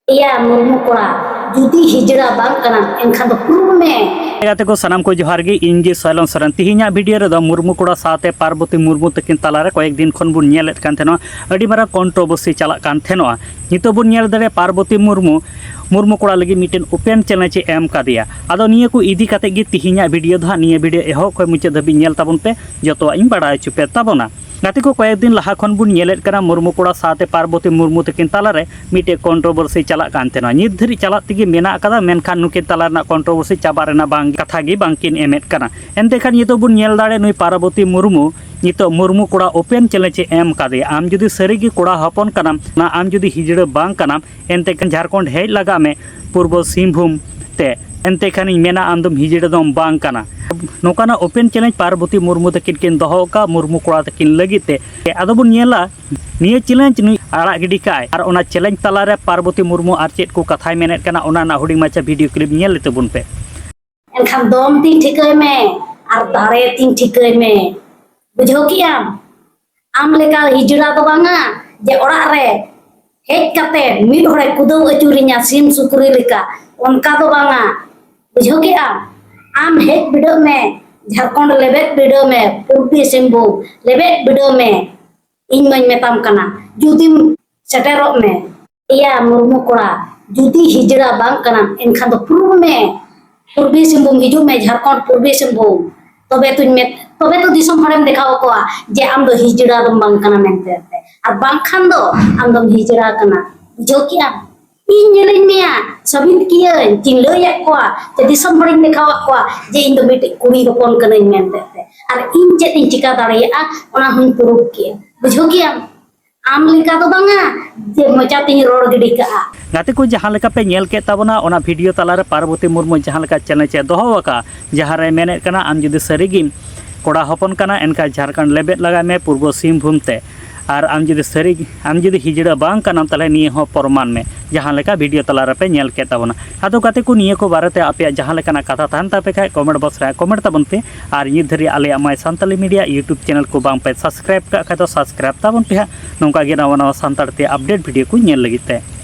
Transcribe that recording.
Iya murmu kora judi hijra bang kana enkan do purume गाते को सनाम को जोहार गे इंगे सोयलन सरन तिहिना वीडियो रे मुर्मू कोड़ा साथे पार्वती मुर्मू तकिन तालारे कयेक दिन खन बुन नेलेत कान थेनो अडी मारा कंट्रोवर्सी चला कान थेनो नितो बुन नेल दरे पार्वती मुर्मू कोड़ा लगी मिटेन ओपन चैलेंज एम कादिया आदो निये को इदी काते गे तिहिना वीडियो धा निये वीडियो एहो खय मुचे धबि नेल ताबुन पे जतो इन बाडाय चुपे ताबोना गाते को कयेक दिन लहा खन बुन नेलेत काना मुर्मू कोड़ा साथे पार्वती मुर्मू तकिन तालारे मिटे कंट्रोवर्सी चला कान थेनो नित धरि चला तिगे मेना कादा मेनखान नुकिन तालारना कंट्रोवर्सी चाबा रेना बांग कथा गे बांकिन एमेट काना एनते खान नितो बुन नेल दाड़े नुई पार्वती मुर्मू नितो मुर्मू कोड़ा ओपन चैलेंज एम कादे आम जुदी सरीगी कोड़ा हपन कानाम ना आम जुदी हिजड़ा बांग कानाम एनते खान झारखंड हेज लगा में पूर्व सिंहभूम ते एनते खान मेना आमदम हिजड़ा दम बांग काना नोकाना ओपन चैलेंज पार्वती मुर्मू तकिन किन दोहो का मुर्मू कोड़ा तकिन लगिते आदो बुन नेला निये चैलेंज नुई आड़ा गिडी काय आर ओना चैलेंज तालारे पार्वती मुर्मू आर चेत को कथाय मेनेत काना ओना ना हुडिंग माचा वीडियो क्लिप नेल लेते बुन पे enkan dom ting ठिकै में ar dare ting ठिकै में बुझो कि आम लेका हिजड़ा तो बांगा जे ओड़ा रे हेज काते मिड होड़े कुदौ अचुरिया सिम सुकरी लेका उनका तो बांगा बुझो कि आम हेज बिडो में झारखंड लेबेट बिडो में पूर्वी सिंहभूम लेबेट बिडो में इन मन मेताम कना जुदिम सेटेरो में इया मुर्मू कोड़ा जुदी हिजड़ा बांग कना एनखान दो पूर्वी सिंहभूम हिजू में झारखंड पूर्वी सिंहभूम तबे तो दिसम हरेम देखाव कोआ जे आम दो हिजड़ा दम बांग कना मेनते आर बांगखान दो आम दम हिजड़ा कना बुझो कि इन जेलिन मिया सबिन किया चिन लय कोआ जे दिसम हरेम देखाव कोआ जे इन दो बेटे कुड़ी हपन कना मेनते आर इन जे इन चिका दाड़िया ओना हुन प्रूफ किया बुझो कि आम लेका तो बांगा जे मचा तिन रोड गिडी का गाते को जहाँ लेका पे नेल के ताबना ओना वीडियो तालारे पार्वती मुर्मू जहाँ लेका चैलेंज दोहो का जहाँ रे मेने कना आम जुदी सरीगी कोड़ा हपन कना एनका झारखंड लेबेट लगा में पूर्व सिंहभूम ते आर आम जुदी हिजड़ा बांग कना तले निये हो प्रमाण में जहाँ लेका वीडियो तालारे पे नेल के ताबना आदो गाते को निये को बारेते आपे जहाँ लेकाना कथा ताहन तापे खाय कमेंट बॉक्स रे कमेंट ताबन पे आर नित धरि आले my Santali media YouTube channel को बांग पे सब्सक्राइब का खाय तो सब्सक्राइब ताबन पे नोंका गे नवा नवा सानताड़ ते अपडेट वीडियो को नेल लगित ते।